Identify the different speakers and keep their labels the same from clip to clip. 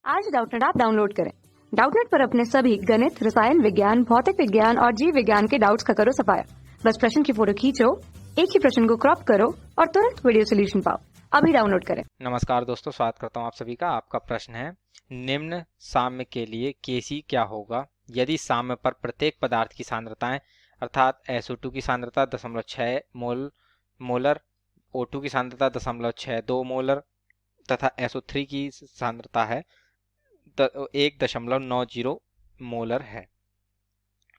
Speaker 1: आज Doubtnut app download करें। Doubtnut पर अपने सभी गणित, रसायन विज्ञान, भौतिक विज्ञान और जीव विज्ञान के डाउट्स का करो सफाया। बस प्रश्न की फोटो खींचो, एक ही प्रश्न को क्रॉप करो और तुरंत वीडियो सोल्यूशन पाओ। अभी डाउनलोड करें।
Speaker 2: नमस्कार दोस्तों, स्वागत करता हूं आप सभी का। आपका प्रश्न है, निम्न साम्य के लिए Kc क्या होगा यदि साम्य पर प्रत्येक पदार्थ की सांद्रताएं अर्थात SO2 की सांद्रता 0.6 मोलर, O2 की सांद्रता 0.62 मोलर तथा SO3 की सांद्रता है 1.90 मोलर है।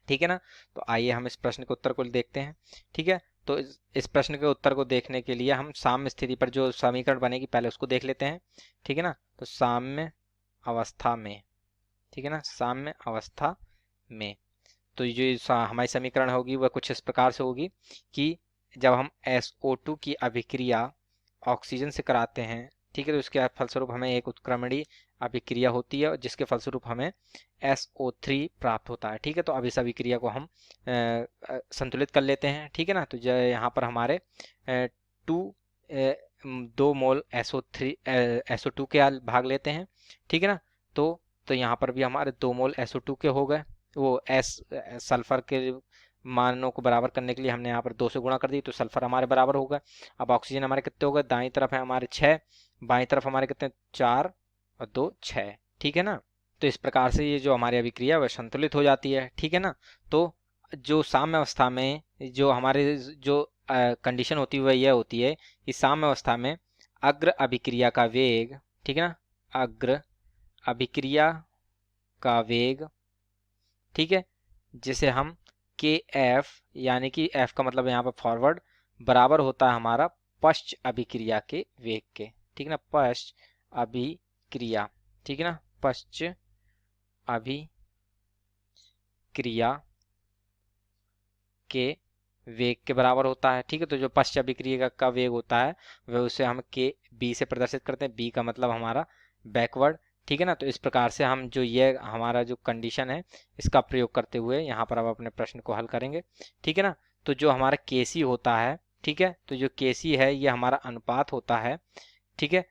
Speaker 2: ठीक है ना। तो आइए हम इस प्रश्न के उत्तर को देखते हैं। ठीक है, तो इस प्रश्न के उत्तर को देखने के लिए हम साम्य स्थिति पर जो समीकरण बनेगी पहले उसको देख लेते हैं। ठीक है ना। तो साम्य अवस्था में, ठीक है ना, साम्य अवस्था में तो ये जो हमारी समीकरण होगी वह कुछ इस प्रकार से होगी कि जब हम SO2 की अभिक्रिया ऑक्सीजन से कराते हैं, ठीक है, तो इसके फलस्वरूप हमें एक उत्क्रमणीय अभिक्रिया होती है जिसके फलस्वरूप हमें SO3 प्राप्त होता है। ठीक है, तो अब इस अभिक्रिया को हम संतुलित कर लेते हैं। ठीक है ना। तो यहाँ पर हमारे 2 मोल SO2 के भाग लेते हैं। ठीक है ना। तो यहाँ पर भी हमारे 2 मोल SO2 के हो गए। वो सल्फर के मानों को बराबर करने के लिए हमने यहाँ पर 2 से गुणा कर दी, तो सल्फर हमारे बराबर होगा। अब ऑक्सीजन हमारे कितने हो गए, दाईं तरफ है हमारे 6, बाईं तरफ हमारे कितने 4 और 2 6। ठीक है ना। तो इस प्रकार से ये जो हमारी अभिक्रिया वह संतुलित हो जाती है। ठीक है ना। तो जो साम्य अवस्था में जो हमारे जो कंडीशन होती है वह यह होती है कि साम्य अवस्था में अग्र अभिक्रिया का वेग, ठीक है ना, अग्र अभिक्रिया का वेग, ठीक है, जिसे हम KF यानी कि F का मतलब यहाँ पर फॉरवर्ड बराबर होता है हमारा पश्च अभिक्रिया के वेग के। ठीक है ना, पश्च अभिक्रिया, ठीक है ना, पश्च अभिक्रिया के वेग के बराबर होता है। ठीक है, तो जो पश्च अभिक्रिया का वेग होता है वह उसे हम KB से प्रदर्शित करते हैं। B का मतलब हमारा बैकवर्ड। ठीक है ना। तो इस प्रकार से हम जो ये हमारा जो कंडीशन है इसका प्रयोग करते हुए यहाँ पर अब अपने प्रश्न को हल करेंगे। ठीक है ना। तो जो हमारा Kc होता है, ठीक है, तो जो Kc है ये हमारा अनुपात होता है, ठीक है,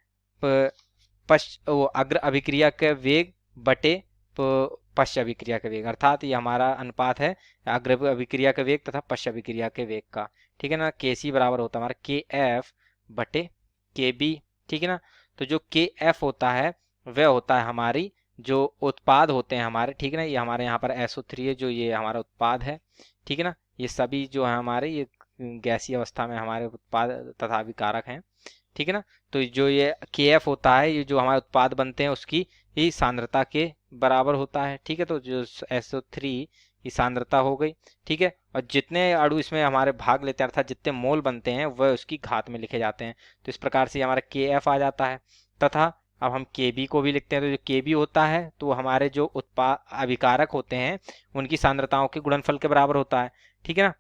Speaker 2: वो अग्र अभिक्रिया के वेग बटे पश्च अभिक्रिया के वेग, अर्थात ये हमारा अनुपात है अग्र अभिक्रिया के वेग तथा पश्च अभिक्रिया के वेग का। ठीक है ना। Kc बराबर होता है हमारा KF बटे KB। ठीक है ना। तो जो KF होता है वह होता है हमारी जो उत्पाद होते हैं हमारे, ठीक है ना, ये हमारे यहाँ पर SO3 है जो ये हमारा उत्पाद है। ठीक है ना। ये सभी जो है हमारे ये गैसीय अवस्था में हमारे उत्पाद तथा अभिकारक हैं। ठीक है ना। तो जो ये KF होता है ये जो हमारे उत्पाद बनते हैं उसकी ही सांद्रता के बराबर होता है। ठीक है, तो जो SO3 की सांद्रता हो गई। ठीक है, और जितने अणु इसमें हमारे भाग लेते हैं अर्थात जितने मोल बनते हैं वह उसकी घात में लिखे जाते हैं। तो इस प्रकार से हमारा KF आ जाता है। तथा अब हम KB को भी लिखते हैं। तो जो KB होता है तो हमारे जो उत्पाद अभिकारक होते हैं उनकी सांद्रताओं के गुणनफल के बराबर होता है। ठीक है ना।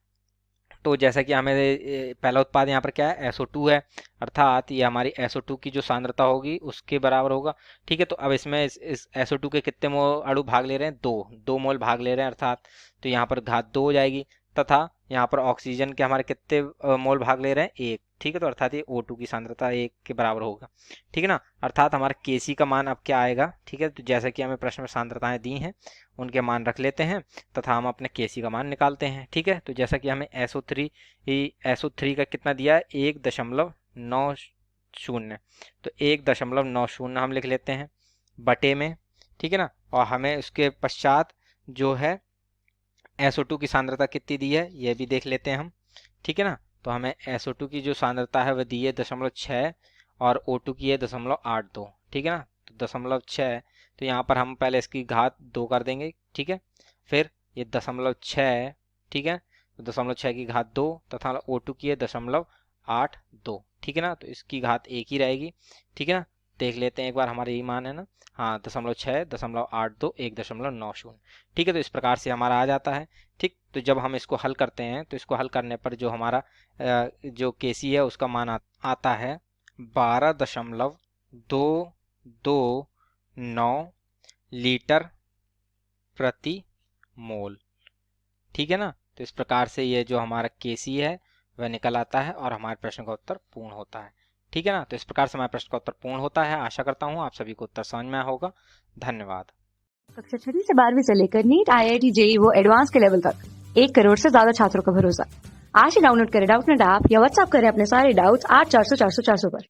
Speaker 2: तो जैसा कि हमें पहला उत्पाद यहाँ पर क्या है, SO2 है, अर्थात ये हमारी SO2 की जो सांद्रता होगी उसके बराबर होगा। ठीक है, तो अब इसमें इस SO2 के कितने मोल अणु भाग ले रहे हैं, 2 मोल भाग ले रहे हैं, अर्थात तो यहाँ पर घात 2 हो जाएगी। तथा यहाँ पर ऑक्सीजन के हमारे कितने मोल भाग ले रहे हैं, 1। ठीक है, तो अर्थात ये O2 की सांद्रता 1 के बराबर होगा। ठीक है ना। अर्थात हमारा Kc का मान अब क्या आएगा, ठीक है, तो जैसा कि हमें प्रश्न में सांद्रताएं दी हैं उनके मान रख लेते हैं तथा हम अपने Kc का मान निकालते हैं। ठीक है, तो जैसा कि हमें SO3 का कितना दिया है, 1.90, तो 1.90 हम लिख लेते हैं बटे में। ठीक है ना। और हमें उसके पश्चात जो है SO2 की सांद्रता कितनी दी है यह भी देख लेते हैं हम। ठीक है ना। तो हमें SO2 की जो सांद्रता है वह दी है 0.6 और O2 की है 0.82। ठीक है ना। तो 0.6, तो यहाँ पर हम पहले इसकी घात 2 कर देंगे। ठीक है, फिर ये 0.6, ठीक है, तो 0.6 की घात 2 तथा O2 की है 0.82। ठीक है ना। तो इसकी घात 1 ही रहेगी। ठीक है ना। देख लेते हैं एक बार हमारे यही मान है ना, हाँ, 0.6, 0.82, 1.90। ठीक है, तो इस प्रकार से हमारा आ जाता है। ठीक, तो जब हम इसको हल करते हैं तो इसको हल करने पर जो हमारा जो Kc है उसका मान आता है 12.229 लीटर प्रति मोल। ठीक है ना। तो इस प्रकार से ये जो हमारा Kc है वह निकल आता है और हमारे प्रश्न का उत्तर पूर्ण होता है। ठीक है ना। तो इस प्रकार से हमारा प्रश्न का उत्तर पूर्ण होता है। आशा करता हूँ आप सभी को उत्तर समझ में आया होगा। धन्यवाद।
Speaker 1: कक्षा 6 से 12वीं से लेकर नीट, IIT, JEE वो एडवांस के लेवल तक 1 करोड़ से ज्यादा छात्रों का भरोसा। आज ही डाउनलोड करें डाउटनेट ऐप या व्हाट्सएप करें अपने सारे डाउट्स 8400 400 400 पर।